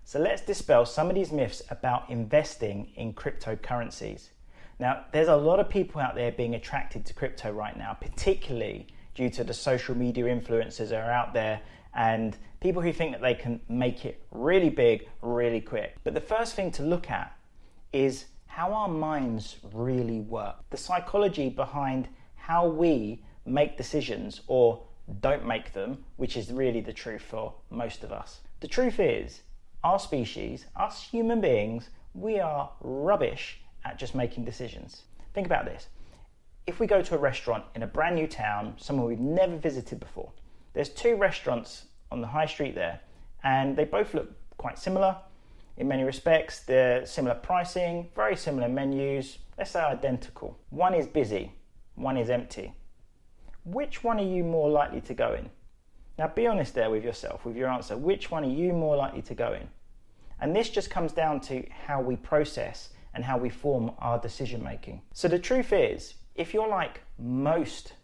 So let's dispel some of these myths about investing in cryptocurrencies. Now, there's a lot of people out there being attracted to crypto right now, particularly due to the social media influencers that are out there and people who think that they can make it really big, really quick. But the first thing to look at is how our minds really work. The psychology behind how we make decisions or don't make them, which is really the truth for most of us. The truth is, our species, us human beings, we are rubbish at just making decisions. Think about this. If we go to a restaurant in a brand new town, somewhere we've never visited before, there's two restaurants on the high street there, and they both look quite similar in many respects. They're similar pricing, very similar menus, let's say identical. One is busy, one is empty. Which one are you more likely to go in? Now be honest there with yourself, with your answer. Which one are you more likely to go in? And this just comes down to how we process and how we form our decision making. So the truth is, if you're like most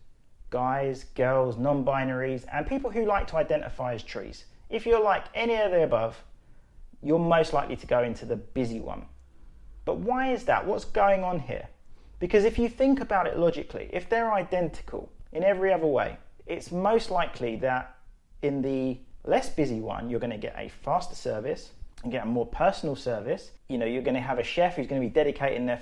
guys, girls, non-binaries, and people who like to identify as trees, if you're like any of the above, you're most likely to go into the busy one. But why is that? What's going on here? Because if you think about it logically, if they're identical in every other way, it's most likely that in the less busy one, you're going to get a faster service and get a more personal service. You know, you're going to have a chef who's going to be dedicating their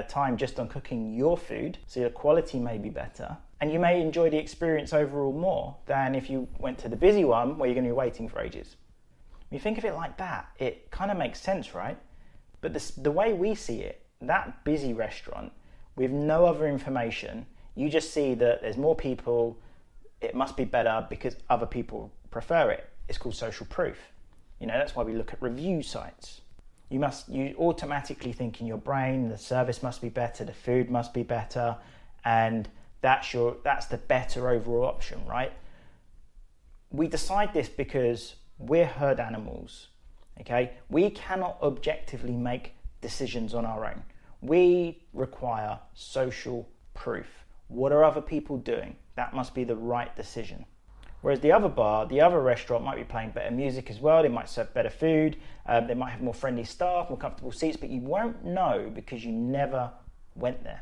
time just on cooking your food, so your quality may be better. And you may enjoy the experience overall more than if you went to the busy one where you're going to be waiting for ages. When you think of it like that, it kind of makes sense, right? But the way we see it, that busy restaurant with no other information, you just see that there's more people, it must be better because other people prefer it. It's called social proof. You know, that's why we look at review sites. You automatically think in your brain, the service must be better, the food must be better, and that's the better overall option, right? We decide this because we're herd animals, okay? We cannot objectively make decisions on our own. We require social proof. What are other people doing? That must be the right decision. Whereas the other bar, the other restaurant might be playing better music as well, they might serve better food, they might have more friendly staff, more comfortable seats, but you won't know because you never went there.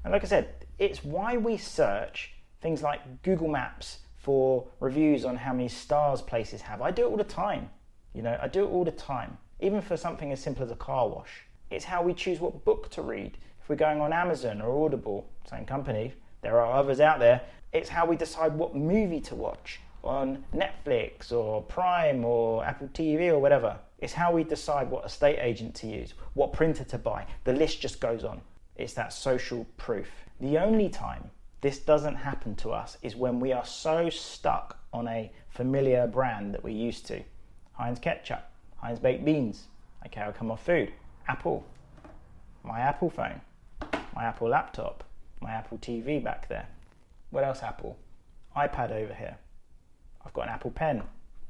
And like I said, it's why we search things like Google Maps for reviews on how many stars places have. I do it all the time, I do it all the time, even for something as simple as a car wash. It's how we choose what book to read. If we're going on Amazon or Audible, same company, there are others out there. It's how we decide what movie to watch on Netflix or Prime or Apple TV or whatever. It's how we decide what estate agent to use, what printer to buy. The list just goes on. It's that social proof. The only time this doesn't happen to us is when we are so stuck on a familiar brand that we're used to. Heinz ketchup, Heinz baked beans. Okay, I'll come off food. Apple, my Apple phone, my Apple laptop, my Apple TV back there. What else Apple? iPad over here. I've got an Apple Pen.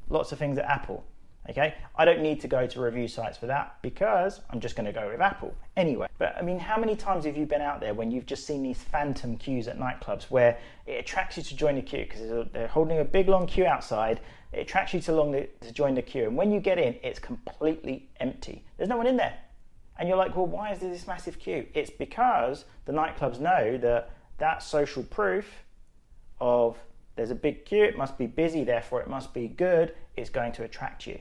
Lots of things at Apple. Okay, I don't need to go to review sites for that because I'm just going to go with Apple anyway. But I mean, how many times have you been out there when you've just seen these phantom queues at nightclubs where it attracts you to join the queue because they're holding a big long queue outside. It attracts you to join the queue, and when you get in, it's completely empty. There's no one in there, and you're like, well, why is there this massive queue? It's because the nightclubs know that social proof of there's a big queue, it must be busy, therefore it must be good, is going to attract you.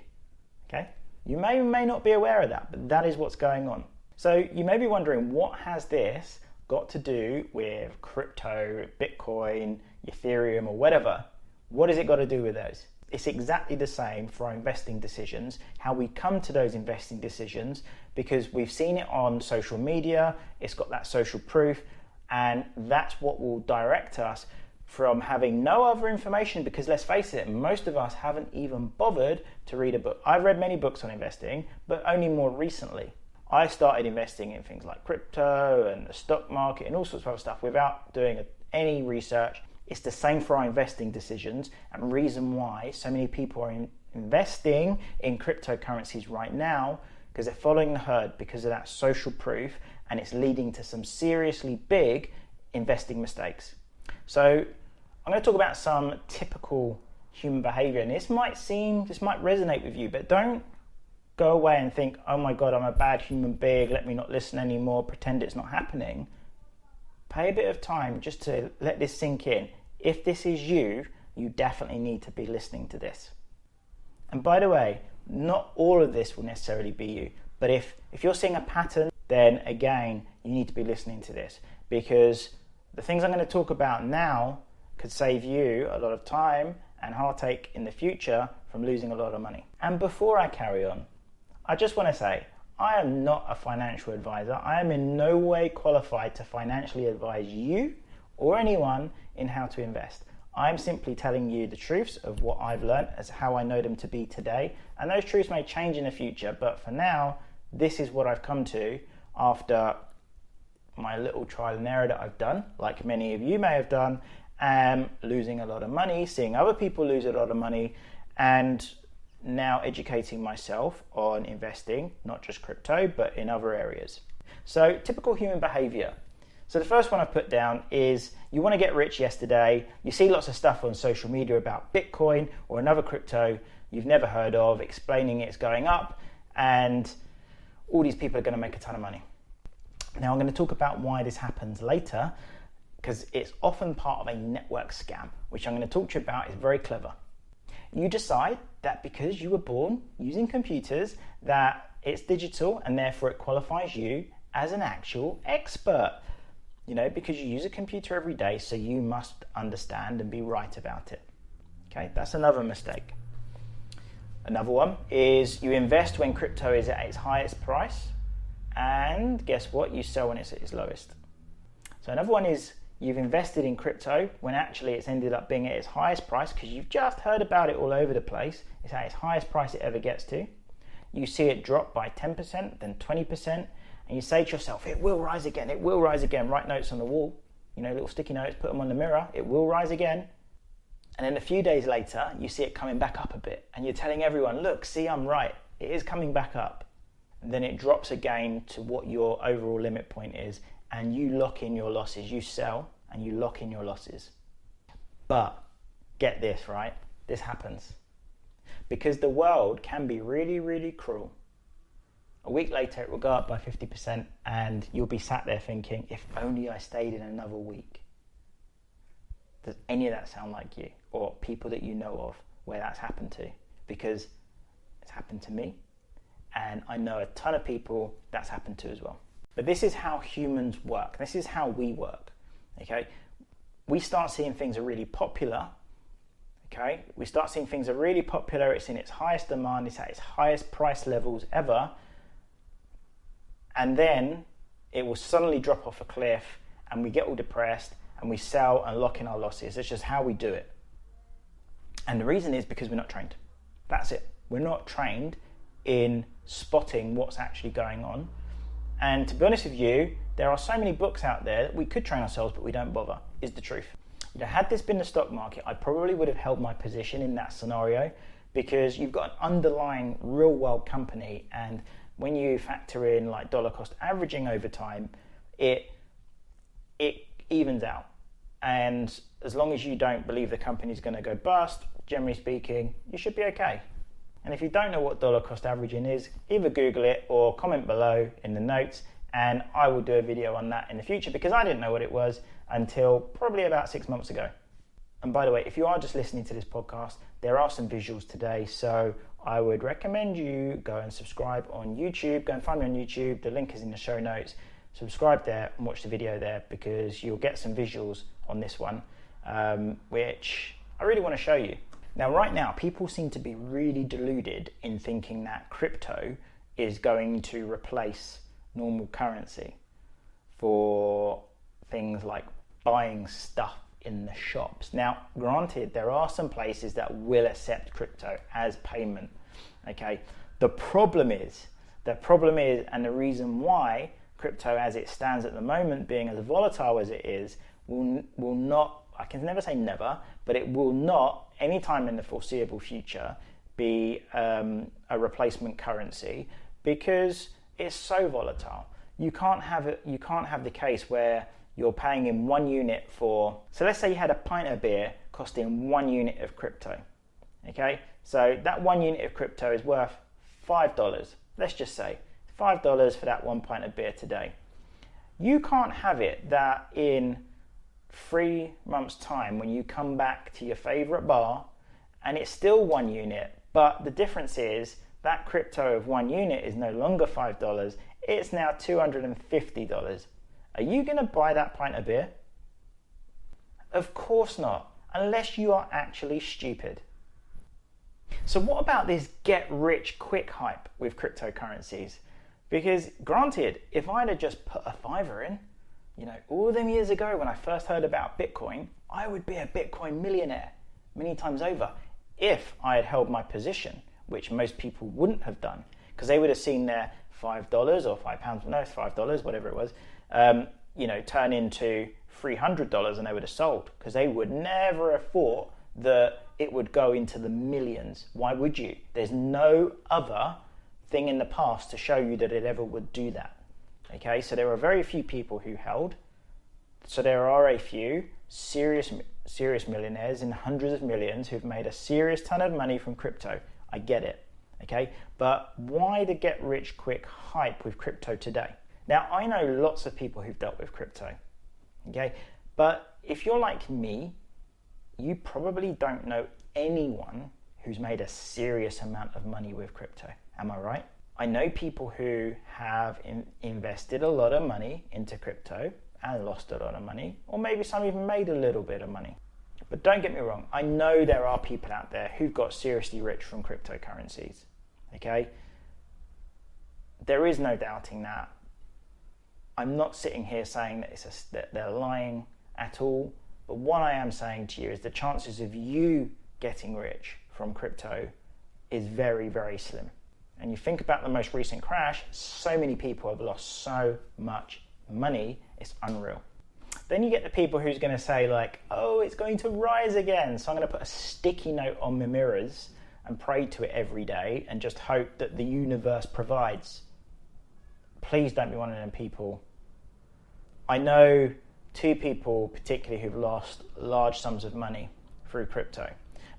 Okay? You may or may not be aware of that, but that is what's going on. So you may be wondering, what has this got to do with crypto, Bitcoin, Ethereum, or whatever? What has it got to do with those? It's exactly the same for our investing decisions, how we come to those investing decisions, because we've seen it on social media, it's got that social proof, and that's what will direct us from having no other information, because let's face it, most of us haven't even bothered to read a book. I've read many books on investing, but only more recently. I started investing in things like crypto and the stock market and all sorts of other stuff without doing any research. It's the same for our investing decisions, and reason why so many people are investing in cryptocurrencies right now, because they're following the herd because of that social proof, and it's leading to some seriously big investing mistakes. So I'm going to talk about some typical human behavior, and this might resonate with you, but don't go away and think, oh my God, I'm a bad human being, let me not listen anymore, pretend it's not happening. Pay a bit of time just to let this sink in. If this is you, you definitely need to be listening to this. And by the way, not all of this will necessarily be you, but if you're seeing a pattern, then again, you need to be listening to this, because the things I'm going to talk about now could save you a lot of time and heartache in the future from losing a lot of money. And before I carry on, I just want to say, I am not a financial advisor. I am in no way qualified to financially advise you or anyone in how to invest. I'm simply telling you the truths of what I've learned as how I know them to be today. And those truths may change in the future, but for now, this is what I've come to after my little trial and error that I've done, like many of you may have done, losing a lot of money, seeing other people lose a lot of money, and now educating myself on investing, not just crypto, but in other areas. So typical human behavior. So the first one I've put down is you want to get rich yesterday. You see lots of stuff on social media about Bitcoin or another crypto you've never heard of, explaining it's going up, and all these people are going to make a ton of money. Now I'm going to talk about why this happens later, because it's often part of a network scam, which I'm going to talk to you about is very clever. You decide that because you were born using computers that it's digital and therefore it qualifies you as an actual expert. You know, because you use a computer every day, so you must understand and be right about it. Okay, that's another mistake. Another one is you invest when crypto is at its highest price, and guess what? You sell when it's at its lowest. So another one is you've invested in crypto when actually it's ended up being at its highest price because you've just heard about it all over the place. It's at its highest price it ever gets to. You see it drop by 10%, then 20%, and you say to yourself, it will rise again, it will rise again. Write notes on the wall, you know, little sticky notes, put them on the mirror, it will rise again. And then a few days later, you see it coming back up a bit, and you're telling everyone, look, see, I'm right, it is coming back up. And then it drops again to what your overall limit point is, and you lock in your losses. You sell and you lock in your losses. But get this, right? This happens because the world can be really, really cruel. A week later, it will go up by 50%, and you'll be sat there thinking, if only I stayed in another week. Does any of that sound like you or people that you know of where that's happened to? Because it's happened to me, and I know a ton of people that's happened to as well. But this is how humans work. This is how we work, okay? We start seeing things are really popular, okay? We start seeing things are really popular, it's in its highest demand, it's at its highest price levels ever, and then it will suddenly drop off a cliff, and we get all depressed, and we sell and lock in our losses. It's just how we do it. And the reason is because we're not trained. That's it. We're not trained in spotting what's actually going on. And to be honest with you, there are so many books out there that we could train ourselves, but we don't bother, is the truth. You know, had this been the stock market, I probably would have held my position in that scenario, because you've got an underlying real world company, and when you factor in like dollar cost averaging over time, it evens out. And as long as you don't believe the company's going to go bust, generally speaking, you should be okay. And if you don't know what dollar cost averaging is, either Google it or comment below in the notes, and I will do a video on that in the future, because I didn't know what it was until probably about 6 months ago. And by the way, if you are just listening to this podcast, there are some visuals today, so I would recommend you go and subscribe on YouTube. Go and find me on YouTube. The link is in the show notes. Subscribe there and watch the video there, because you'll get some visuals on this one, which I really want to show you. Now, right now, people seem to be really deluded in thinking that crypto is going to replace normal currency for things like buying stuff in the shops. Now, granted, there are some places that will accept crypto as payment, okay? The problem is, and the reason why crypto as it stands at the moment, being as volatile as it is, will not, I can never say never, but it will not, anytime in the foreseeable future, be a replacement currency, because it's so volatile. You can't have the case where you're paying in 1 unit for, so let's say you had a pint of beer costing 1 unit of crypto, okay? So that 1 unit of crypto is worth $5. Let's just say $5 for that 1 pint of beer today. You can't have it that in 3 months' time, when you come back to your favorite bar and it's still 1 unit, but the difference is that crypto of 1 unit is no longer $5, it's now $250. Are you going to buy that pint of beer? Of course not, unless you are actually stupid. So what about this get rich quick hype with cryptocurrencies? Because granted, if I'd have just put a fiver in, all them years ago when I first heard about Bitcoin, I would be a Bitcoin millionaire many times over if I had held my position, which most people wouldn't have done, because they would have seen their $5 or £5, no, $5, whatever it was, turn into $300, and they would have sold, because they would never have thought that it would go into the millions. Why would you? There's no other thing in the past to show you that it ever would do that. Okay, so there are very few people who held. So there are a few serious millionaires in hundreds of millions who've made a serious ton of money from crypto. I get it. Okay, but why the get rich quick hype with crypto today? Now, I know lots of people who've dealt with crypto. Okay, but if you're like me, you probably don't know anyone who's made a serious amount of money with crypto. Am I right? I know people who have invested a lot of money into crypto and lost a lot of money, or maybe some even made a little bit of money. But don't get me wrong, I know there are people out there who've got seriously rich from cryptocurrencies. Okay? There is no doubting that. I'm not sitting here saying that they're lying at all, but what I am saying to you is the chances of you getting rich from crypto is very, very slim. And you think about the most recent crash, so many people have lost so much money, it's unreal. Then you get the people who's going to say like, oh, it's going to rise again, so I'm going to put a sticky note on my mirrors and pray to it every day and just hope that the universe provides. Please don't be one of them people. I know 2 people particularly who've lost large sums of money through crypto.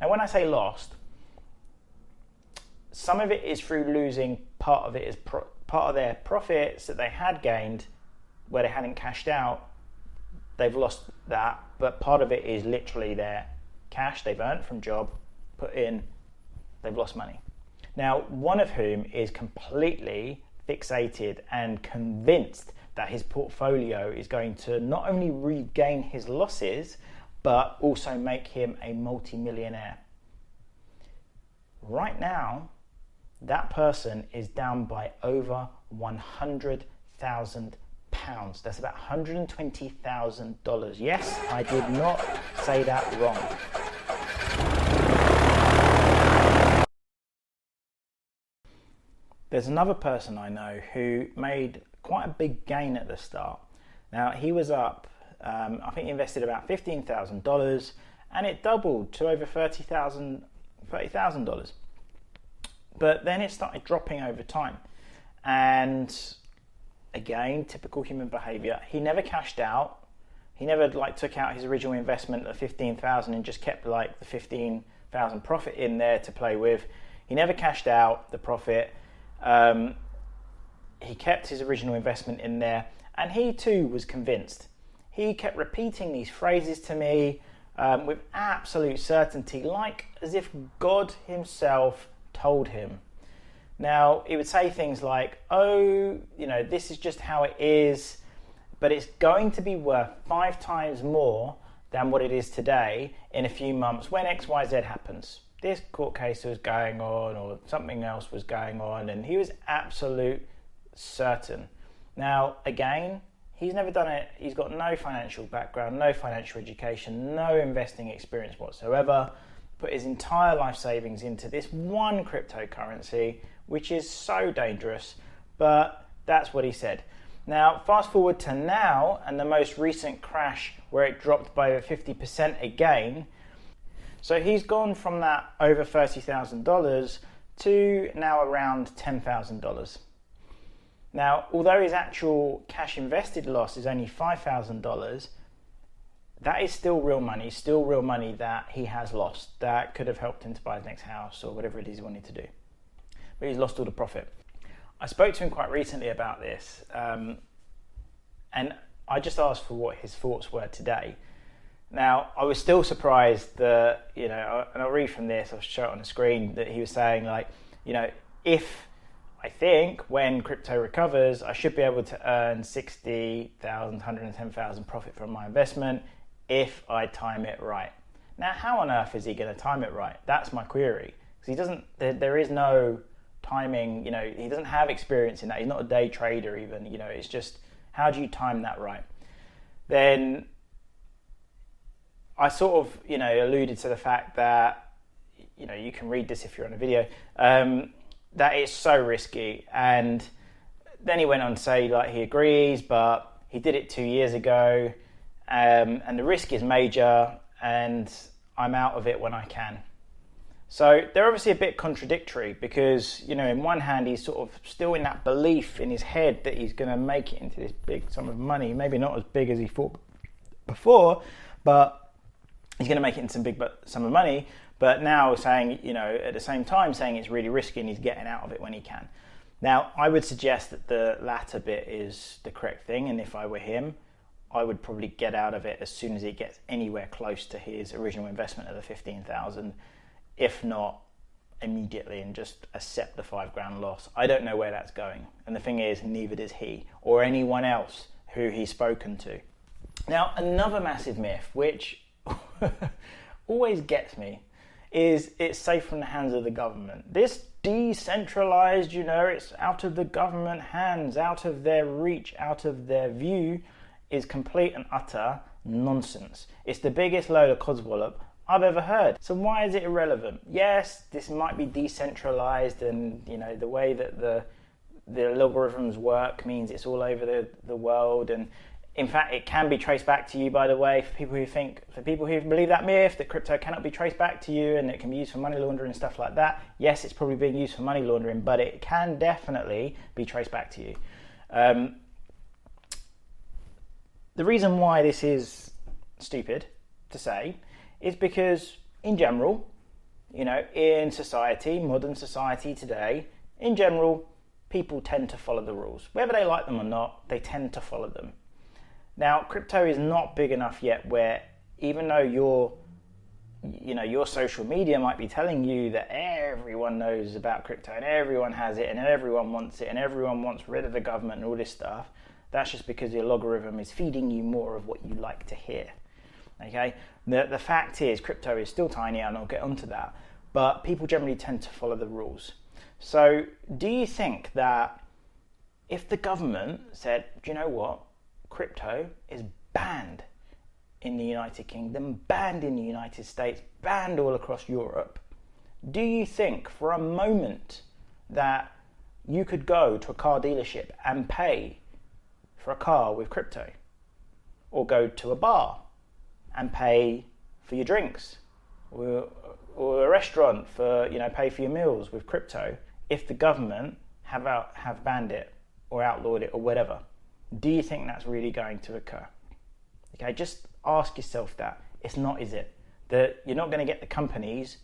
Now when I say lost, some of it is through losing, part of it is part of their profits that they had gained where they hadn't cashed out. They've lost that, but part of it is literally their cash they've earned from job, put in, they've lost money. Now, one of whom is completely fixated and convinced that his portfolio is going to not only regain his losses, but also make him a multi-millionaire. Right now, that person is down by over £100,000. That's about $120,000. Yes, I did not say that wrong. There's another person I know who made quite a big gain at the start. Now, he was up, I think he invested about $15,000, and it doubled to over $30,000. But then it started dropping over time. And again, typical human behavior. He never cashed out. He never took out his original investment of $15,000 and just kept the $15,000 profit in there to play with. He never cashed out the profit. He kept his original investment in there, and he too was convinced. He kept repeating these phrases to me with absolute certainty, like as if God himself told him. Now, he would say things like, oh, this is just how it is, but it's going to be worth 5 times more than what it is today in a few months when X, Y, Z happens. This court case was going on or something else was going on, and he was absolute certain. Now, again, he's never done it. He's got no financial background, no financial education, no investing experience whatsoever. Put his entire life savings into this one cryptocurrency, which is so dangerous, but that's what he said. Now, fast forward to now and the most recent crash where it dropped by over 50% again. So he's gone from that over $30,000 to now around $10,000. Now, although his actual cash invested loss is only $5,000, that is still real money that he has lost, that could have helped him to buy his next house or whatever it is he wanted to do. but he's lost all the profit. I spoke to him quite recently about this, and I just asked for what his thoughts were today. Now, I was still surprised that, and I'll read from this, I'll show it on the screen, that he was saying, if I think when crypto recovers, I should be able to earn 60,000, 110,000 profit from my investment if I time it right. Now, how on earth is he going to time it right? That's my query. Because there is no timing, he doesn't have experience in that. He's not a day trader even, it's just, how do you time that right? Then I sort of, alluded to the fact that, you can read this if you're on a video, that it's so risky. And then he went on to say he agrees, but he did it 2 years ago, and the risk is major, and I'm out of it when I can. So they're obviously a bit contradictory because, in one hand, he's sort of still in that belief in his head that he's going to make it into this big sum of money, maybe not as big as he thought before, but he's going to make it into some big sum of money. But now saying, at the same time saying it's really risky and he's getting out of it when he can. Now, I would suggest that the latter bit is the correct thing. And if I were him, I would probably get out of it as soon as he gets anywhere close to his original investment of the 15,000, if not immediately, and just accept the $5,000 loss. I don't know where that's going. And the thing is, neither does he or anyone else who he's spoken to. Now, another massive myth, which always gets me, is it's safe from the hands of the government. This decentralized, it's out of the government hands, out of their reach, out of their view, is complete and utter nonsense. It's the biggest load of codswallop I've ever heard. So why is it irrelevant? Yes, this might be decentralized, and the way that the logarithms work means it's all over the world, and in fact, it can be traced back to you, by the way, for people who believe that myth, that crypto cannot be traced back to you and it can be used for money laundering and stuff like that. Yes, it's probably being used for money laundering, but it can definitely be traced back to you. The reason why this is stupid to say is because, in general, in society, modern society today, in general, people tend to follow the rules. Whether they like them or not, they tend to follow them. Now, crypto is not big enough yet where, even though your social media might be telling you that everyone knows about crypto and everyone has it and everyone wants it and everyone wants rid of the government and all this stuff, that's just because your logarithm is feeding you more of what you like to hear. Okay? The fact is, crypto is still tiny, and I'll get onto that, but people generally tend to follow the rules. So, do you think that if the government said, do you know what? Crypto is banned in the United Kingdom, banned in the United States, banned all across Europe, do you think for a moment that you could go to a car dealership and pay for a car with crypto? Or go to a bar and pay for your drinks? Or a restaurant for, pay for your meals with crypto if the government have banned it or outlawed it or whatever? Do you think that's really going to occur? Okay, just ask yourself that. It's not, is it? That you're not going to get the companies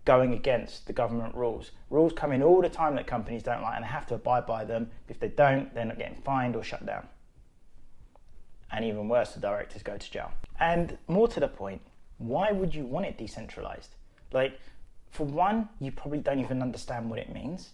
going against the government rules. Rules come in all the time that companies don't like, and they have to abide by them. If they don't, they're not getting fined or shut down. And even worse, the directors go to jail. And more to the point, why would you want it decentralized? For one, you probably don't even understand what it means.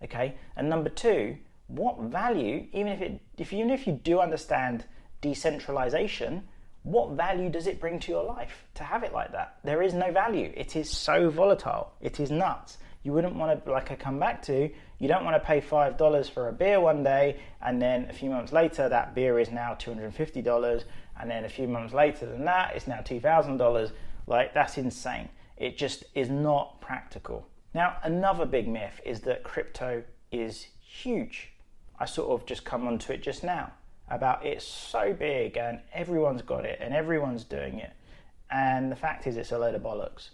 Okay, and number two, what value, even if you do understand decentralization, what value does it bring to your life to have it like that? There is no value. It is so volatile. It is nuts. You wouldn't want to, like I come back to, you don't want to pay $5 for a beer one day, and then a few months later that beer is now $250, and then a few months later than that it's now $2,000. That's insane. It just is not practical. Now, another big myth is that crypto is huge. I sort of just come onto it just now about it's so big and everyone's got it and everyone's doing it. And the fact is, it's a load of bollocks.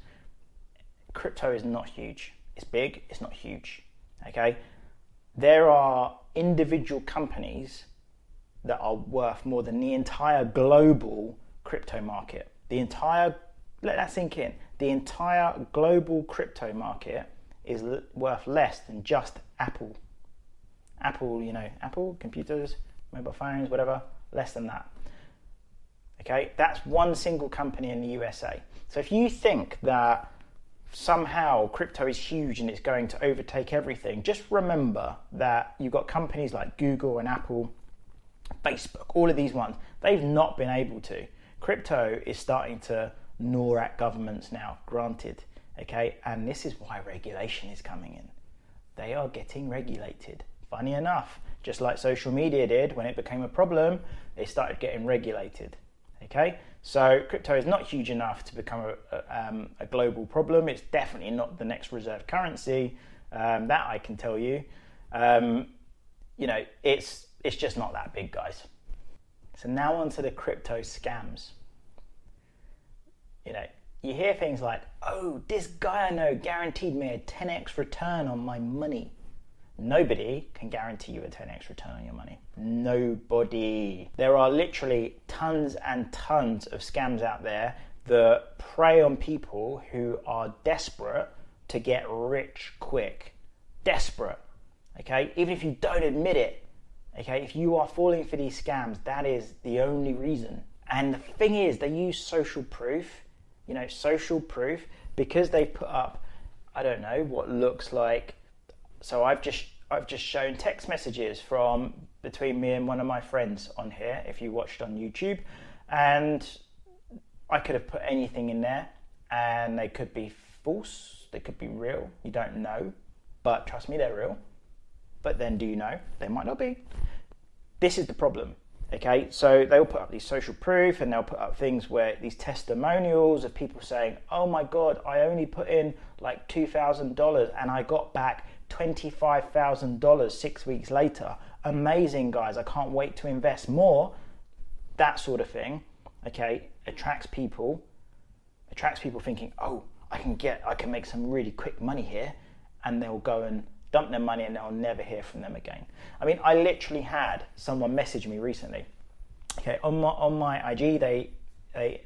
Crypto is not huge. It's big, it's not huge. Okay? There are individual companies that are worth more than the entire global crypto market. Let that sink in. The entire global crypto market is worth less than just Apple. Apple computers, mobile phones, whatever, less than that. Okay, that's one single company in the USA. So if you think that somehow crypto is huge and it's going to overtake everything, just remember that you've got companies like Google and Apple, Facebook, all of these ones, they've not been able to. Crypto is starting to gnaw at governments now, granted, okay? And this is why regulation is coming in. They are getting regulated. Funny enough, just like social media did when it became a problem, they started getting regulated, okay? So crypto is not huge enough to become a global problem. It's definitely not the next reserve currency, that I can tell you. It's just not that big, guys. So now on to the crypto scams. You hear things like, oh, this guy I know guaranteed me a 10x return on my money. Nobody can guarantee you a 10x return on your money. Nobody. There are literally tons and tons of scams out there that prey on people who are desperate to get rich quick. Desperate. Okay? Even if you don't admit it. Okay? If you are falling for these scams, that is the only reason. And the thing is, they use social proof. Social proof, because they put up, I don't know, what looks like. So I've just shown text messages from between me and one of my friends on here, if you watched on YouTube, and I could have put anything in there, and they could be false, they could be real, you don't know, but trust me, they're real. But then do you know? They might not be. This is the problem. Okay, so they'll put up these social proof and they'll put up things where these testimonials of people saying, oh my God, I only put in like $2,000 and I got back $25,000 6 weeks later. Amazing, guys. I can't wait to invest more. That sort of thing, okay, attracts people thinking, oh, I can make some really quick money here, and they'll go and dump their money and they'll never hear from them again. I mean, I literally had someone message me recently. Okay, on my IG, they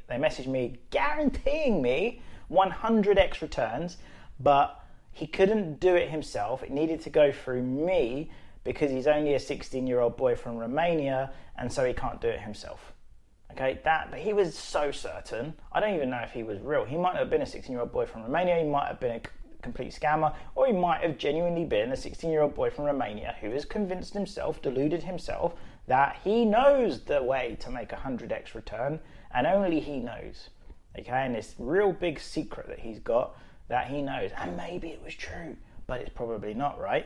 messaged me guaranteeing me 100x returns, but he couldn't do it himself. It needed to go through me because he's only a 16-year-old boy from Romania, and so he can't do it himself. Okay, but he was so certain. I don't even know if he was real. He might have been a 16-year-old boy from Romania. He might have been a complete scammer, or he might have genuinely been a 16-year-old boy from Romania who has convinced himself, deluded himself, that he knows the way to make a 100x return, and only he knows. Okay, and this real big secret that he's got that he knows, and maybe it was true, but it's probably not, right?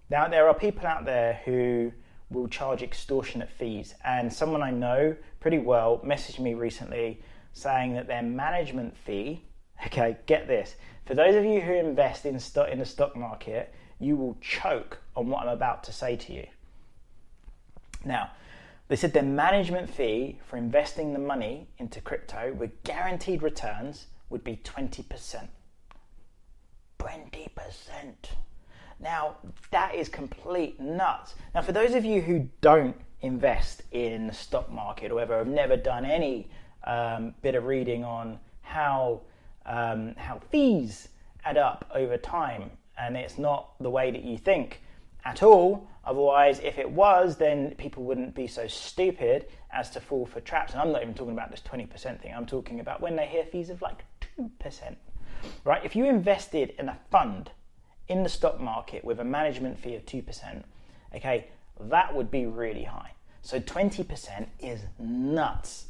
Now, there are people out there who will charge extortionate fees, and someone I know pretty well messaged me recently saying that their management fee, okay, get this, for those of you who invest in the stock market, you will choke on what I'm about to say to you. Now, they said their management fee for investing the money into crypto with guaranteed returns would be 20%. 20%. Now, that is complete nuts. Now, for those of you who don't invest in the stock market or ever have never done any bit of reading on how fees add up over time, and it's not the way that you think at all. Otherwise, if it was, then people wouldn't be so stupid as to fall for traps. And I'm not even talking about this 20% thing. I'm talking about when they hear fees of like 2%. Right? If you invested in a fund in the stock market with a management fee of 2%, okay, that would be really high. So 20% is nuts,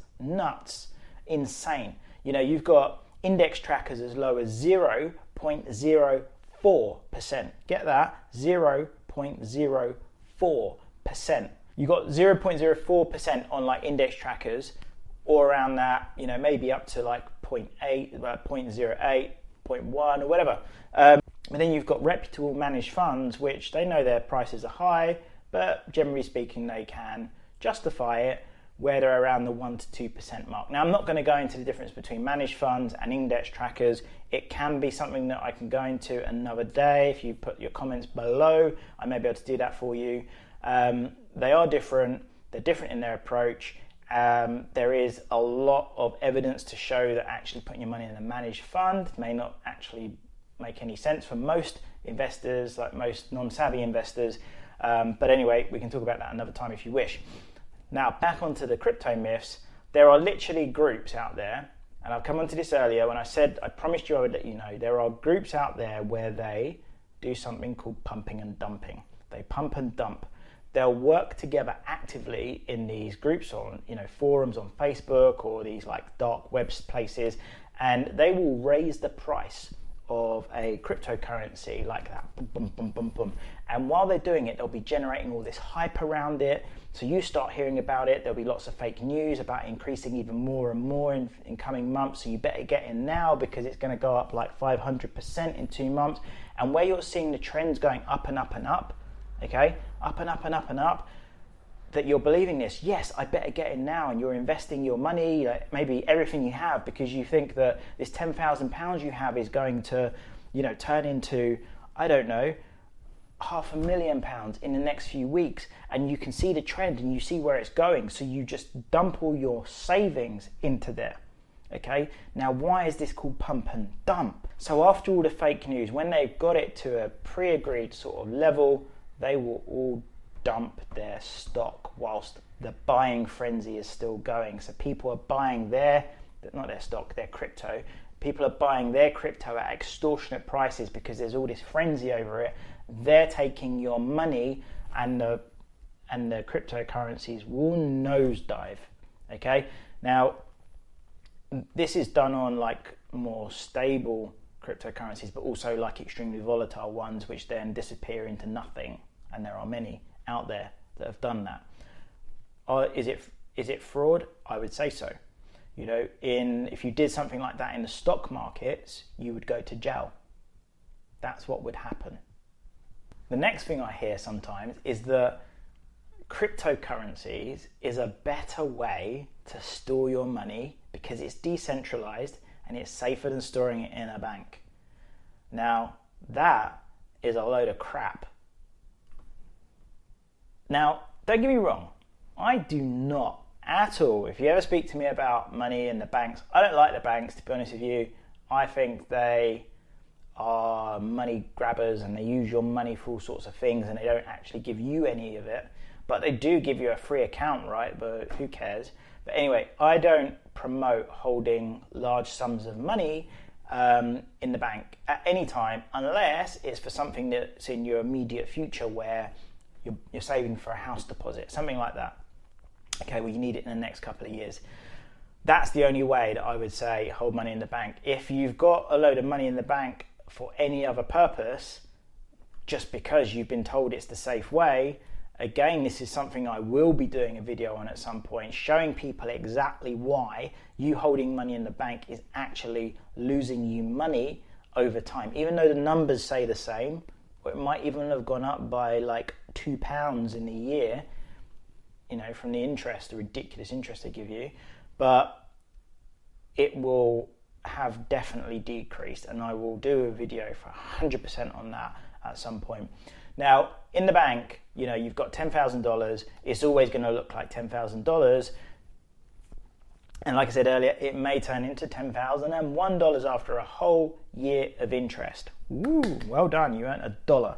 insane. You've got index trackers as low as 0.04%. Get that? 0.04%. You got 0.04% on like index trackers, or around that, maybe up to like 0.8, about 0.08, 0.1 or whatever. But then you've got reputable managed funds, which they know their prices are high, but generally speaking, they can justify it where they're around the 1 to 2% mark. Now, I'm not going to go into the difference between managed funds and index trackers. It can be something that I can go into another day. If you put your comments below, I may be able to do that for you. They are different. They're different in their approach. There is a lot of evidence to show that actually putting your money in a managed fund may not actually make any sense for most investors, like most non-savvy investors. But anyway, we can talk about that another time if you wish. Now, back onto the crypto myths. There are literally groups out there, and I've come onto this earlier when I said I promised you I would let you know. There are groups out there where they do something called pumping and dumping. They pump and dump. They'll work together actively in these groups on, forums on Facebook or these like dark web places, and they will raise the price of a cryptocurrency like that. Boom, boom, boom, boom, boom. And while they're doing it, they'll be generating all this hype around it. So you start hearing about it. There'll be lots of fake news about increasing even more and more in coming months. So you better get in now because it's going to go up like 500% in 2 months. And where you're seeing the trends going up and up and up, okay, up and up and up and up, that you're believing this, yes, I better get in now, and you're investing your money, maybe everything you have, because you think that this £10,000 you have is going to, turn into, I don't know, £500,000 in the next few weeks, and you can see the trend and you see where it's going, so you just dump all your savings into there. Okay, now why is this called pump and dump? So after all the fake news, when they've got it to a pre-agreed sort of level, they will all dump their stock whilst the buying frenzy is still going. So people are buying not their stock, their crypto. People are buying their crypto at extortionate prices because there's all this frenzy over it. They're taking your money, and the cryptocurrencies will nosedive. Okay, now this is done on like more stable cryptocurrencies, but also like extremely volatile ones, which then disappear into nothing. And there are many out there that have done that. Is it fraud? I would say so. If you did something like that in the stock markets, you would go to jail. That's what would happen. The next thing I hear sometimes is that cryptocurrencies is a better way to store your money because it's decentralized and it's safer than storing it in a bank. Now, that is a load of crap. Now, don't get me wrong, I do not at all, if you ever speak to me about money in the banks, I don't like the banks, to be honest with you. I think they are money grabbers and they use your money for all sorts of things and they don't actually give you any of it. But they do give you a free account, right? But who cares? But anyway, I don't promote holding large sums of money in the bank at any time unless it's for something that's in your immediate future where you're saving for a house deposit, something like that. Okay, well, you need it in the next couple of years. That's the only way that I would say hold money in the bank. If you've got a load of money in the bank for any other purpose, just because you've been told it's the safe way, again, this is something I will be doing a video on at some point, showing people exactly why you holding money in the bank is actually losing you money over time. Even though the numbers say the same, or it might even have gone up by like £2 in a year, from the interest, the ridiculous interest they give you, but it will have definitely decreased, and I will do a video for 100% on that at some point. Now, in the bank, you've got $10,000, it's always going to look like $10,000, and like I said earlier, it may turn into $10,001 after a whole year of interest. Woo, well done, you earned $1.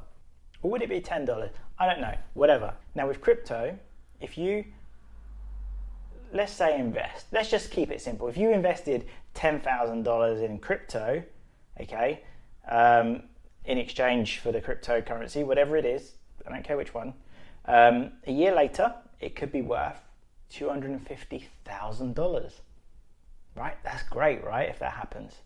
Or would it be $10? I don't know, whatever. Now with crypto, if you, let's say invest, let's just keep it simple. If you invested $10,000 in crypto, okay, in exchange for the cryptocurrency, whatever it is, I don't care which one, a year later, it could be worth $250,000, right? That's great, right, if that happens.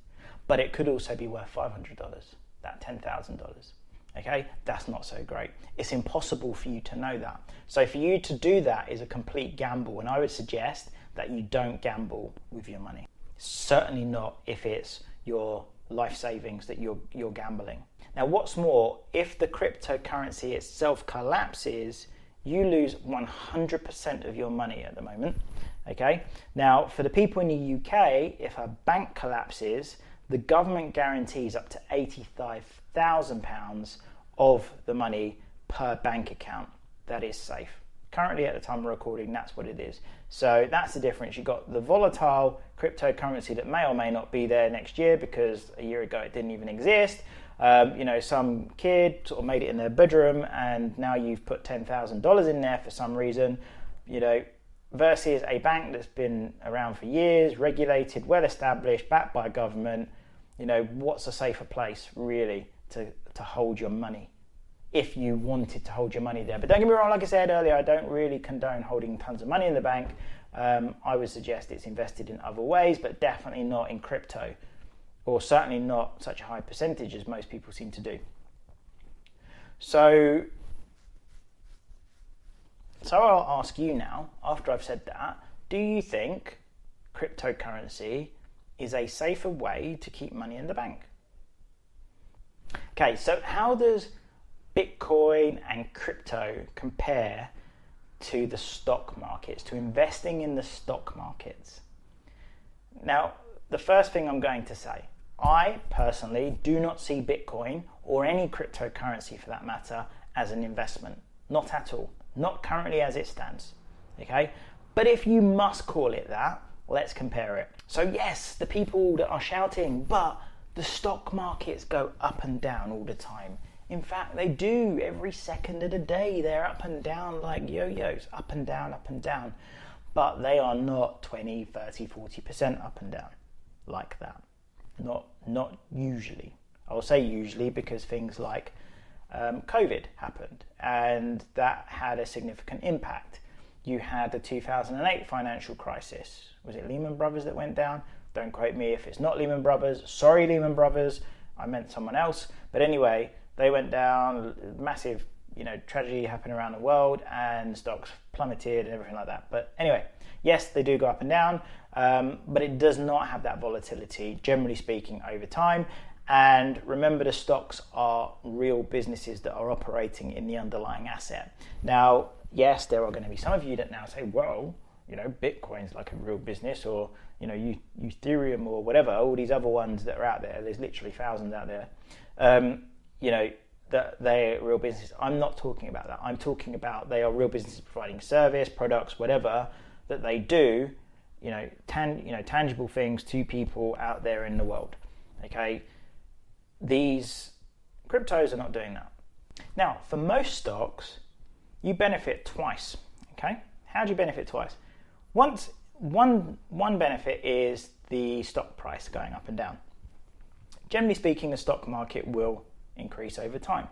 But it could also be worth $500, that $10,000. Okay, that's not so great. It's impossible for you to know that. So for you to do that is a complete gamble, and I would suggest that you don't gamble with your money. Certainly not if it's your life savings that you're gambling. Now, what's more, if the cryptocurrency itself collapses, you lose 100% of your money at the moment. Okay. Now, for the people in the UK, if a bank collapses, the government guarantees up to £85,000 of the money per bank account. That is safe. Currently, at the time of recording, that's what it is. So that's the difference. You've got the volatile cryptocurrency that may or may not be there next year because a year ago it didn't even exist. Some kid sort of made it in their bedroom and now you've put $10,000 in there for some reason, versus a bank that's been around for years, regulated, well established, backed by government. What's a safer place really to hold your money if you wanted to hold your money there? But don't get me wrong, like I said earlier, I don't really condone holding tons of money in the bank. I would suggest it's invested in other ways, but definitely not in crypto, or certainly not such a high percentage as most people seem to do. So I'll ask you now, after I've said that, do you think cryptocurrency is a safer way to keep money in the bank? Okay, so how does Bitcoin and crypto compare to the stock markets, to investing in the stock markets? Now, the first thing I'm going to say, I personally do not see Bitcoin or any cryptocurrency for that matter as an investment. Not at all. Not currently as it stands. Okay? But if you must call it that, let's compare it. So yes, the people that are shouting, but the stock markets go up and down all the time. In fact, they do every second of the day. They're up and down like yo-yos, up and down, up and down. But they are not 20, 30, 40% up and down like that. Not usually. I'll say usually because things like COVID happened and that had a significant impact. You had the 2008 financial crisis. Was it Lehman Brothers that went down? Don't quote me if it's not Lehman Brothers. Sorry, Lehman Brothers. I meant someone else. But anyway, they went down, massive, tragedy happened around the world and stocks plummeted and everything like that. But anyway, yes, they do go up and down, but it does not have that volatility, generally speaking, over time. And remember, the stocks are real businesses that are operating in the underlying asset. Now, yes, there are going to be some of you that now say, well, Bitcoin's like a real business, or, Ethereum or whatever, all these other ones that are out there. There's literally thousands out there. That they're real businesses. I'm not talking about that. I'm talking about they are real businesses providing service, products, whatever that they do, tangible things to people out there in the world. Okay, these cryptos are not doing that. Now, for most stocks, you benefit twice. Okay, how do you benefit twice? One benefit is the stock price going up and down. Generally speaking, the stock market will increase over time.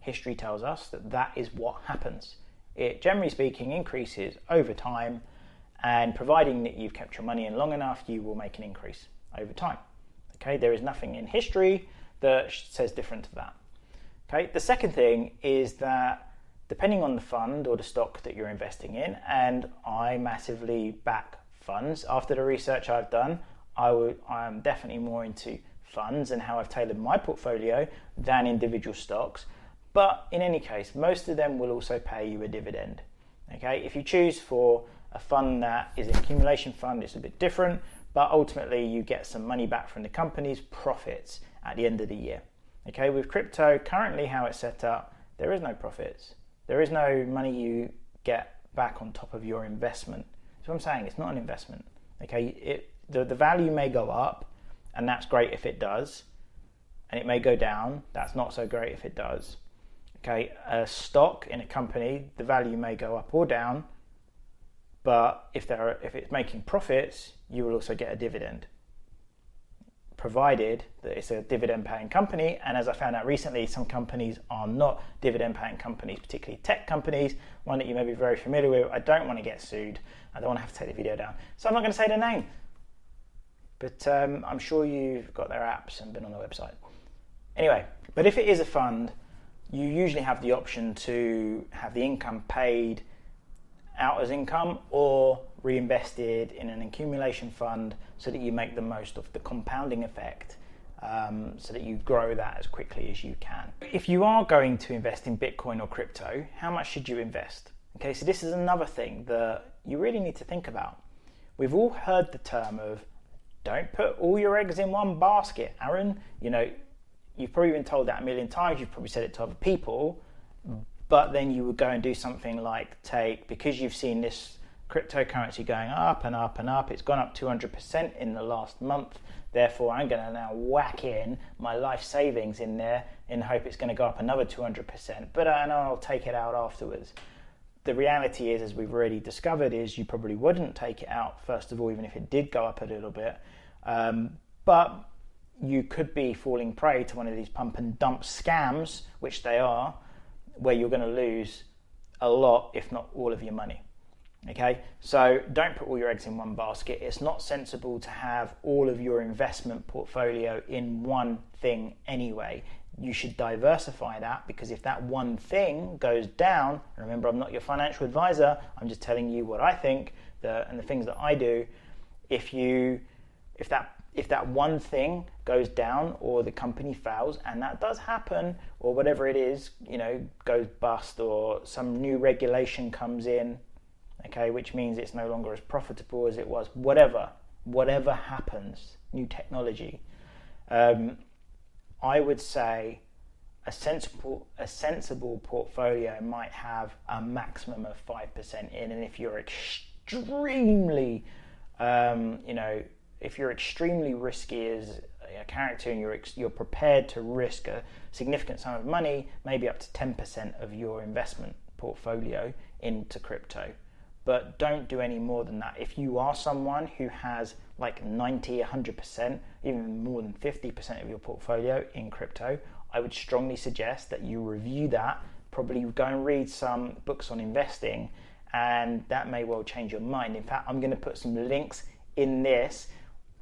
History tells us that is what happens. It, generally speaking, increases over time, and providing that you've kept your money in long enough, you will make an increase over time. Okay, there is nothing in history that says different to that. Okay, the second thing is that depending on the fund or the stock that you're investing in, and I massively back funds. After the research I've done, I'm definitely more into funds and how I've tailored my portfolio than individual stocks. But in any case, most of them will also pay you a dividend. Okay, if you choose for a fund that is an accumulation fund, it's a bit different, but ultimately you get some money back from the company's profits at the end of the year. Okay, with crypto, currently how it's set up, there is no profits. There is no money you get back on top of your investment. That's what I'm saying, it's not an investment. Okay, the value may go up, and that's great if it does, and it may go down. That's not so great if it does. Okay, a stock in a company, the value may go up or down, but if it's making profits, you will also get a dividend, provided that it's a dividend-paying company. And as I found out recently, some companies are not dividend-paying companies, particularly tech companies. One that you may be very familiar with. I don't want to get sued. I don't want to have to take the video down, so I'm not going to say their name. But I'm sure you've got their apps and been on the website. Anyway, but if it is a fund, you usually have the option to have the income paid out as income or reinvested in an accumulation fund so that you make the most of the compounding effect, so that you grow that as quickly as you can. If you are going to invest in Bitcoin or crypto, how much should you invest? Okay, so this is another thing that you really need to think about. We've all heard the term of, don't put all your eggs in one basket, Aaron. You've probably been told that a million times. You've probably said it to other people, but then you would go and do something like because you've seen this cryptocurrency going up and up and up, it's gone up 200% in the last month, therefore I'm going to now whack in my life savings in there in the hope it's going to go up another 200%, but and I'll take it out afterwards. The reality is, as we've already discovered, is you probably wouldn't take it out, first of all, even if it did go up a little bit. But you could be falling prey to one of these pump and dump scams, which they are, where you're going to lose a lot, if not all of your money. Okay, so don't put all your eggs in one basket. It's not sensible to have all of your investment portfolio in one thing anyway. You should diversify that, because if that one thing goes down, remember, I'm not your financial advisor, I'm just telling you what I think and the things that I do. If that one thing goes down, or the company fails, and that does happen, or whatever it is, goes bust, or some new regulation comes in, okay, which means it's no longer as profitable as it was, whatever happens, new technology, I would say a sensible portfolio might have a maximum of 5% in, and if you're extremely, if you're extremely risky as a character and you're prepared to risk a significant sum of money, maybe up to 10% of your investment portfolio into crypto. But don't do any more than that. If you are someone who has like 90, 100%, even more than 50% of your portfolio in crypto, I would strongly suggest that you review that, probably go and read some books on investing, and that may well change your mind. In fact, I'm going to put some links in this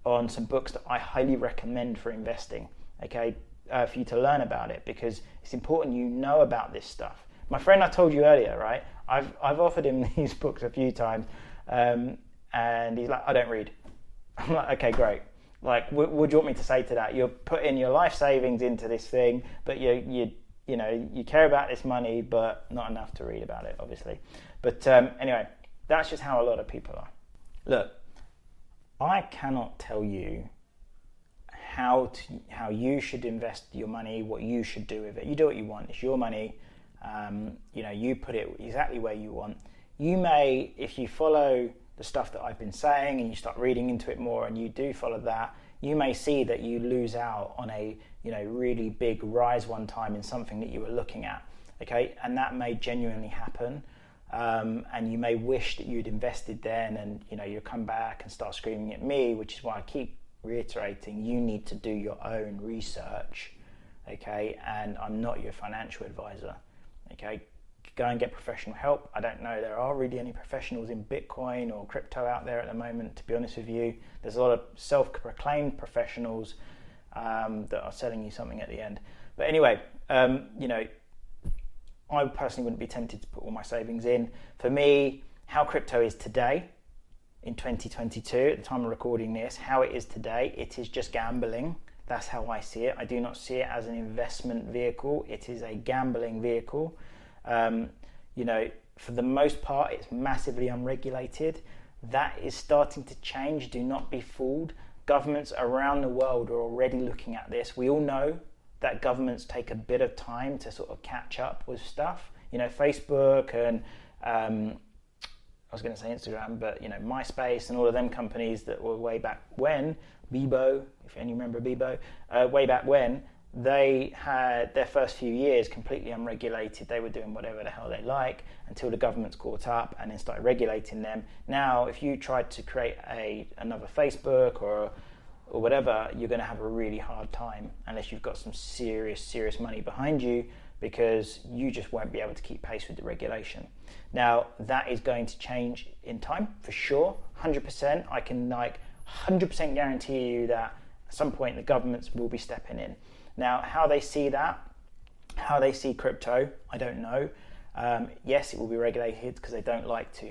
on some books that I highly recommend for investing, okay, for you to learn about it, because it's important you know about this stuff. My friend I told you earlier, right? I've offered him these books a few times, and he's like, I don't read. I'm like, okay, great. Like, what do you want me to say to that? You're putting your life savings into this thing, but you care about this money, but not enough to read about it, obviously. But anyway, that's just how a lot of people are. Look, I cannot tell you how you should invest your money, what you should do with it. You do what you want. It's your money. You put it exactly where you want. You may, if you follow the stuff that I've been saying and you start reading into it more and you do follow that, you may see that you lose out on a really big rise one time in something that you were looking at, okay? And that may genuinely happen, and you may wish that you'd invested then, and you'll come back and start screaming at me, which is why I keep reiterating you need to do your own research, okay? And I'm not your financial advisor, okay? Go and get professional help. I don't know there are really any professionals in Bitcoin or crypto out there at the moment, to be honest with you. There's a lot of self-proclaimed professionals that are selling you something at the end. But anyway, I personally wouldn't be tempted to put all my savings in. For me, how crypto is today in 2022, at the time of recording this, how it is today, it is just gambling. That's how I see it. I do not see it as an investment vehicle. It is a gambling vehicle. For the most part, it's massively unregulated. That is starting to change. Do not be fooled. Governments around the world are already looking at this. We all know that governments take a bit of time to sort of catch up with stuff. Facebook and I was going to say Instagram, but MySpace and all of them companies that were way back when, Bebo, if any remember Bebo, way back when, they had their first few years completely unregulated. They were doing whatever the hell they like until the governments caught up and then started regulating them. Now, if you tried to create another Facebook or whatever, you're going to have a really hard time unless you've got some serious money behind you, because you just won't be able to keep pace with the regulation. Now, that is going to change in time for sure, 100%. I can 100% guarantee you that at some point the governments will be stepping in. Now, how they see that, how they see crypto, I don't know. Yes, it will be regulated because they don't like to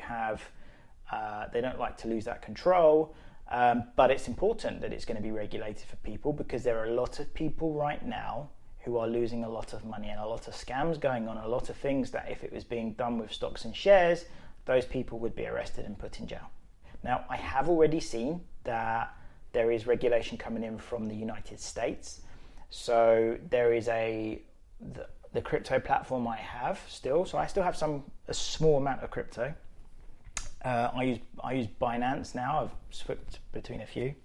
lose that control. But it's important that it's going to be regulated for people, because there are a lot of people right now who are losing a lot of money and a lot of scams going on, a lot of things that if it was being done with stocks and shares, those people would be arrested and put in jail. Now, I have already seen that there is regulation coming in from the United States. So there is the crypto platform I have still. So I still have a small amount of crypto. I use Binance now. I've switched between a few.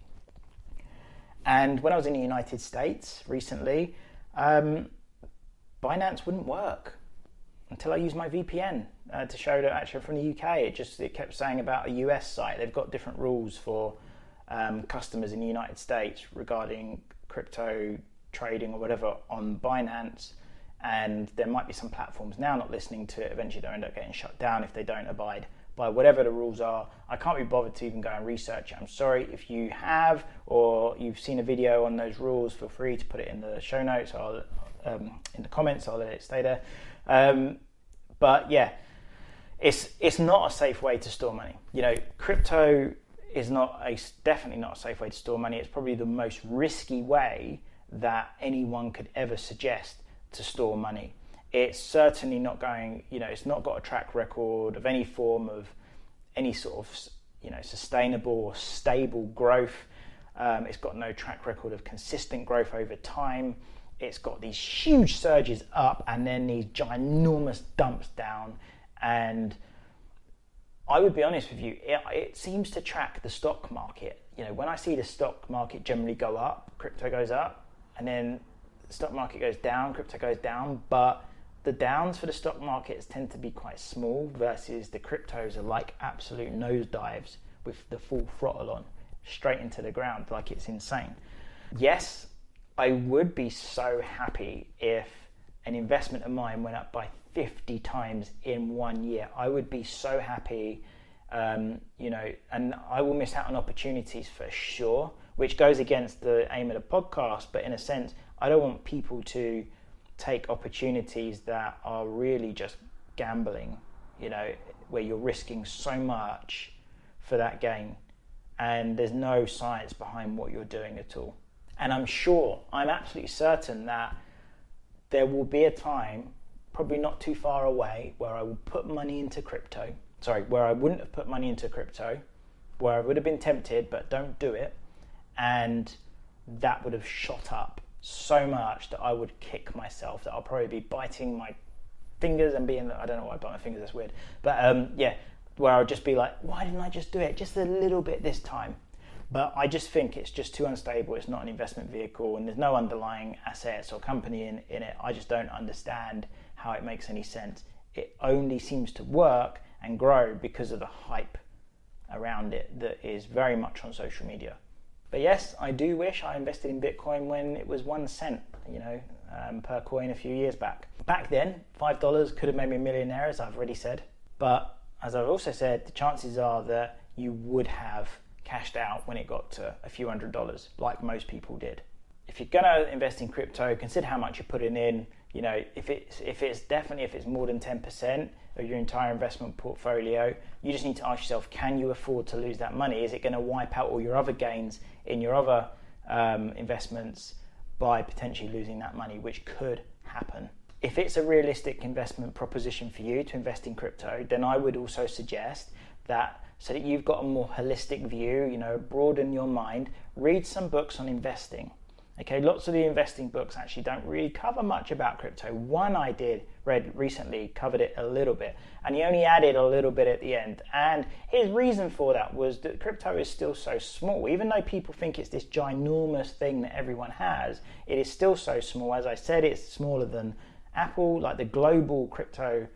And when I was in the United States recently, Binance wouldn't work until I used my VPN to show that actually from the UK. It kept saying about a US site. They've got different rules for customers in the United States regarding crypto trading or whatever on Binance. And there might be some platforms now not listening to it. Eventually they'll end up getting shut down if they don't abide by whatever the rules are. I can't be bothered to even go and research it. I'm sorry if you have, or you've seen a video on those rules, feel free to put it in the show notes or in the comments. I'll let it stay there. But yeah, it's not a safe way to store money. You know, crypto is definitely not a safe way to store money. It's probably the most risky way that anyone could ever suggest to store money. It's certainly not going, it's not got a track record of any form of any sort of, sustainable or stable growth. It's got no track record of consistent growth over time. It's got these huge surges up and then these ginormous dumps down. And I would be honest with you, it seems to track the stock market. When I see the stock market generally go up, crypto goes up, and then the stock market goes down, crypto goes down, but the downs for the stock markets tend to be quite small versus the cryptos are like absolute nosedives with the full throttle on, straight into the ground, like it's insane. Yes, I would be so happy if an investment of mine went up by 50 times in 1 year. I would be so happy, and I will miss out on opportunities for sure, which goes against the aim of the podcast, but in a sense, I don't want people to take opportunities that are really just gambling, where you're risking so much for that gain and there's no science behind what you're doing at all. And I'm absolutely certain that there will be a time, probably not too far away, where I will put money into crypto. Where I wouldn't have put money into crypto, where I would have been tempted but don't do it, and that would have shot up so much that I would kick myself, that I'll probably be biting my fingers and I don't know why I bite my fingers, that's weird, but where I'll just be like, why didn't I just do it just a little bit this time? But I just think it's just too unstable. It's not an investment vehicle and there's no underlying assets or company in it. I just don't understand how it makes any sense. It only seems to work and grow because of the hype around it that is very much on social media. But yes, I do wish I invested in Bitcoin when it was 1 cent, per coin a few years back. Back then, $5 could have made me a millionaire, as I've already said. But as I've also said, the chances are that you would have cashed out when it got to a few $100s, like most people did. If you're gonna invest in crypto, consider how much you're putting in. If it's more than 10% of your entire investment portfolio, you just need to ask yourself, can you afford to lose that money? Is it going to wipe out all your other gains in your other investments by potentially losing that money, which could happen? If it's a realistic investment proposition for you to invest in crypto, then I would also suggest that, so that you've got a more holistic view, broaden your mind, read some books on investing. Okay, lots of the investing books actually don't really cover much about crypto. One I read recently covered it a little bit, and he only added a little bit at the end. And his reason for that was that crypto is still so small. Even though people think it's this ginormous thing that everyone has, it is still so small. As I said, it's smaller than Apple, like the global crypto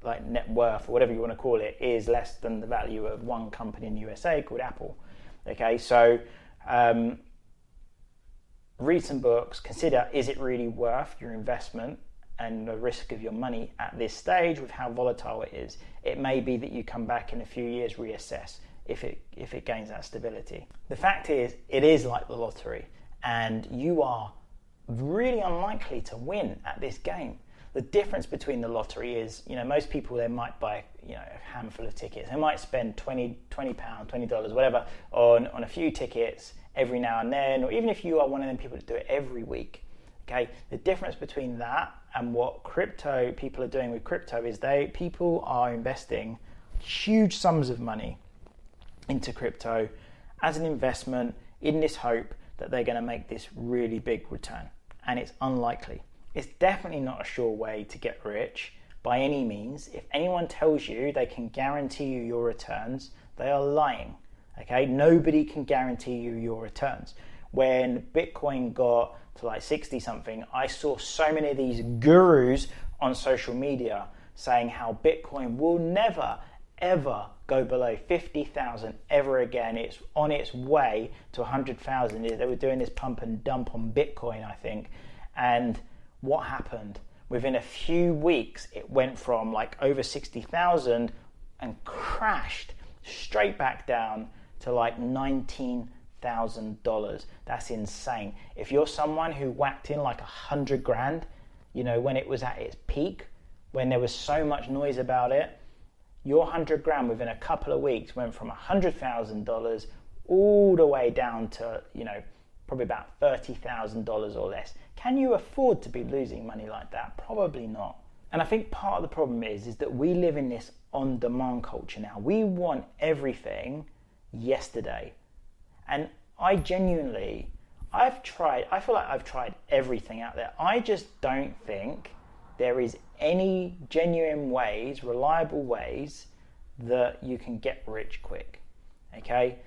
like net worth, or whatever you want to call it, is less than the value of one company in the USA called Apple. Okay, so read some books, consider, is it really worth your investment and the risk of your money at this stage with how volatile it is? It may be that you come back in a few years, reassess if it gains that stability. The fact is, it is like the lottery, and you are really unlikely to win at this game. The difference between the lottery is, most people, they might buy, a handful of tickets. They might spend £20, $20, whatever, on a few tickets every now and then, or even if you are one of them people that do it every week. Okay, the difference between that and what people are doing with crypto is people are investing huge sums of money into crypto as an investment in this hope that they're going to make this really big return, and it's unlikely. It's definitely not a sure way to get rich by any means. If anyone tells you they can guarantee you your returns, they are lying. Okay, nobody can guarantee you your returns. When Bitcoin got to like 60 something, I saw so many of these gurus on social media saying how Bitcoin will never ever go below 50,000 ever again. It's on its way to 100,000. They were doing this pump and dump on Bitcoin, I think. And what happened? Within a few weeks, it went from like over 60,000 and crashed straight back down to like $19,000. That's insane. If you're someone who whacked in like 100 grand, you know, when it was at its peak, when there was so much noise about it, your 100 grand within a couple of weeks went from $100,000 all the way down to, you know, probably about $30,000 or less. Can you afford to be losing money like that? Probably not. And I think part of the problem is that we live in this on-demand culture now. We want everything yesterday. And I feel like I've tried everything out there. I just don't think there is any genuine ways, reliable ways that you can get rich quick. Okay?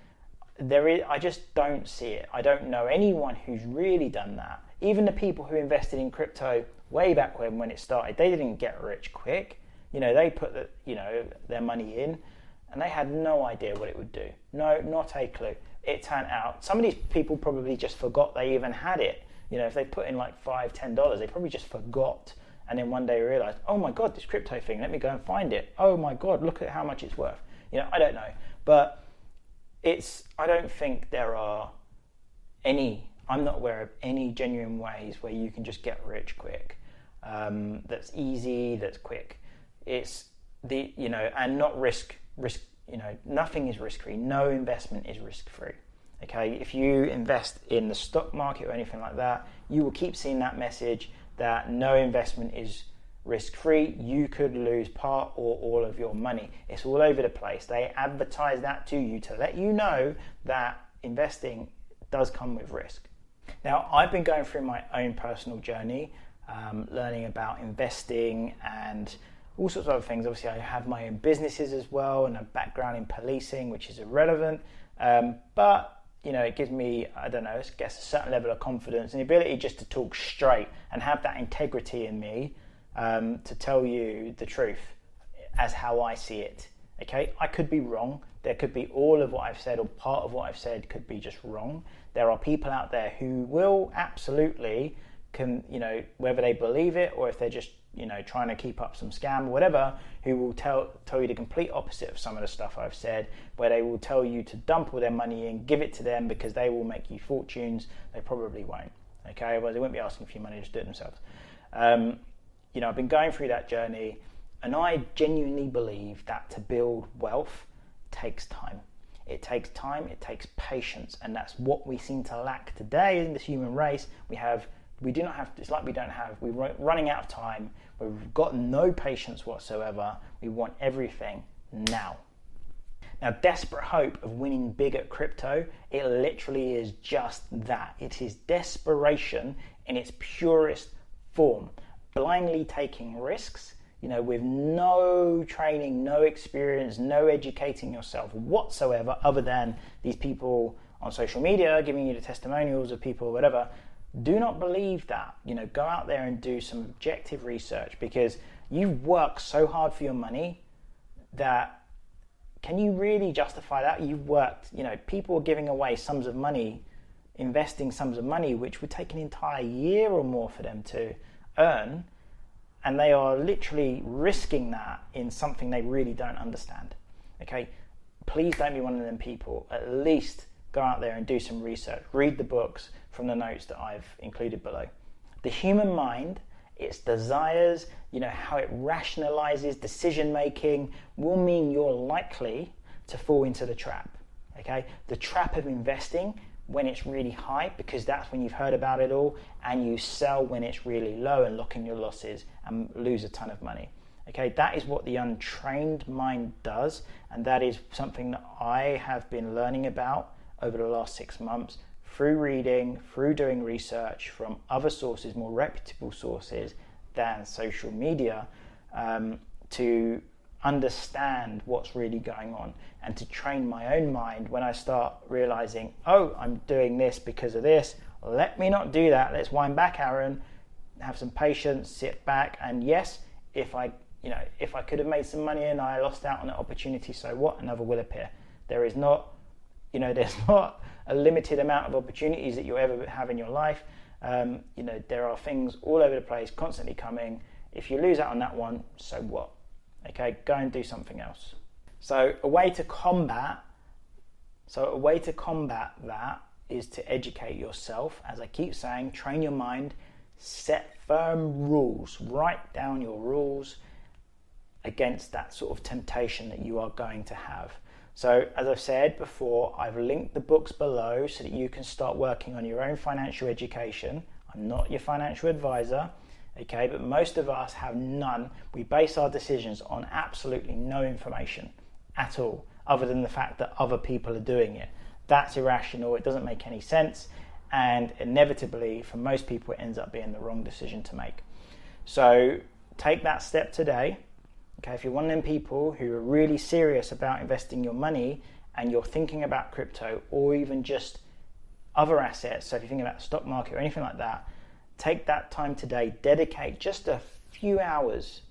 I just don't see it. I don't know anyone who's really done that. Even the people who invested in crypto way back when it started, they didn't get rich quick. You know, they put their money in and they had no idea what it would do. No, not a clue. It turned out, some of these people probably just forgot they even had it. You know, if they put in like $5, $10, they probably just forgot. And then one day realized, oh my God, this crypto thing, let me go and find it. Oh my God, look at how much it's worth. You know, I don't know. But I don't think there are I'm not aware of any genuine ways where you can just get rich quick. That's easy, that's quick. It's and not risk, nothing is risk-free. No investment is risk-free. Okay, if you invest in the stock market or anything like that, you will keep seeing that message that no investment is risk-free. You could lose part or all of your money. It's all over the place. They advertise that to you to let you know that investing does come with risk. Now, I've been going through my own personal journey, learning about investing and all sorts of other things. Obviously, I have my own businesses as well and a background in policing, which is irrelevant. But you know, it gives me, I don't know, I guess a certain level of confidence and the ability just to talk straight and have that integrity in me to tell you the truth as how I see it. Okay, I could be wrong. There could be all of what I've said or part of what I've said could be just wrong. There are people out there who will absolutely whether they believe it or if they're just, trying to keep up some scam or whatever, who will tell you the complete opposite of some of the stuff I've said, where they will tell you to dump all their money in, give it to them because they will make you fortunes. They probably won't. Okay, otherwise they won't be asking for your money, just do it themselves. I've been going through that journey and I genuinely believe that to build wealth takes time. It takes time, it takes patience, and that's what we seem to lack today in this human race. We're running out of time. We've got no patience whatsoever. We want everything now. Now, desperate hope of winning big at crypto, it literally is just that. It is desperation in its purest form. Blindly taking risks, with no training, no experience, no educating yourself whatsoever, other than these people on social media giving you the testimonials of people or whatever. Do not believe that. Go out there and do some objective research because you work so hard for your money that can you really justify that? You've worked, people are giving away sums of money, investing sums of money, which would take an entire year or more for them to earn. And they are literally risking that in something they really don't understand. Okay, please don't be one of them people. At least go out there and do some research. Read the books from the notes that I've included below. The human mind, its desires, how it rationalizes decision making will mean you're likely to fall into the trap. Okay, the trap of investing when it's really high, because that's when you've heard about it all, and you sell when it's really low and lock in your losses and lose a ton of money. Okay, that is what the untrained mind does, and that is something that I have been learning about over the last 6 months through reading, through doing research from other sources, more reputable sources than social media, to understand what's really going on and to train my own mind when I start realizing, oh, I'm doing this because of this. Let me not do that. Let's wind back, Aaron. Have some patience, sit back, and yes, if I could have made some money and I lost out on an opportunity, so what? Another will appear. There's not a limited amount of opportunities that you'll ever have in your life. There are things all over the place, constantly coming. If you lose out on that one, so what? Okay, go and do something else. So a way to combat that is to educate yourself. As I keep saying, train your mind, set firm rules, write down your rules against that sort of temptation that you are going to have. So as I've said before, I've linked the books below so that you can start working on your own financial education. I'm not your financial advisor, okay, but most of us have none. We base our decisions on absolutely no information at all, other than the fact that other people are doing it. That's irrational, it doesn't make any sense, and inevitably, for most people, it ends up being the wrong decision to make. So take that step today. Okay, if you're one of them people who are really serious about investing your money and you're thinking about crypto or even just other assets, so if you're thinking about the stock market or anything like that, take that time today, dedicate just a few hours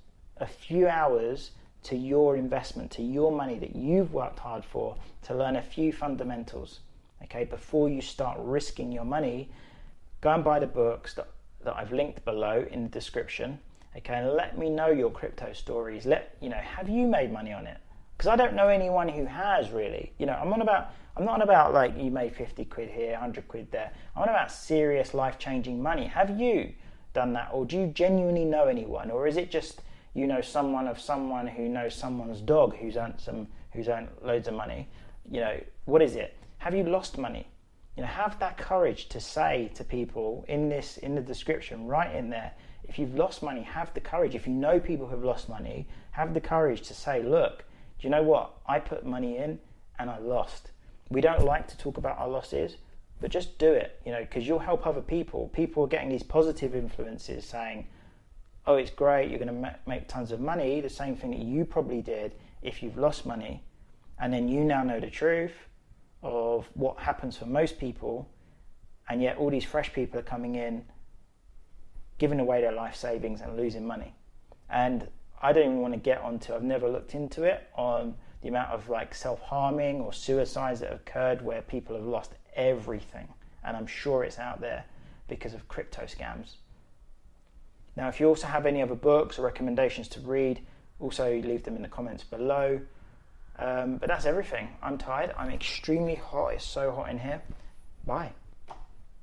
to your investment, to your money that you've worked hard for, to learn a few fundamentals. Okay, before you start risking your money, go and buy the books that I've linked below in the description. Okay, and let me know your crypto stories. Have you made money on it? Because I don't know anyone who has really. I'm not about like you made 50 quid here, 100 quid there. I'm on about serious life-changing money. Have you done that, or do you genuinely know anyone, or is it just someone of someone who knows someone's dog who's earned loads of money? What is it? Have you lost money? Have that courage to say to people in the description, right in there. If you've lost money, have the courage. If you know people who have lost money, have the courage to say, look, do you know what? I put money in and I lost. We don't like to talk about our losses, but just do it, because you'll help other people. People are getting these positive influences saying, oh, it's great, you're going to make tons of money, the same thing that you probably did if you've lost money. And then you now know the truth of what happens for most people, and yet all these fresh people are coming in, giving away their life savings and losing money. And I don't even want to get onto, I've never looked into it, on the amount of like self-harming or suicides that have occurred where people have lost everything. And I'm sure it's out there because of crypto scams. Now, if you also have any other books or recommendations to read, also leave them in the comments below. But that's everything. I'm tired. I'm extremely hot. It's so hot in here. Bye.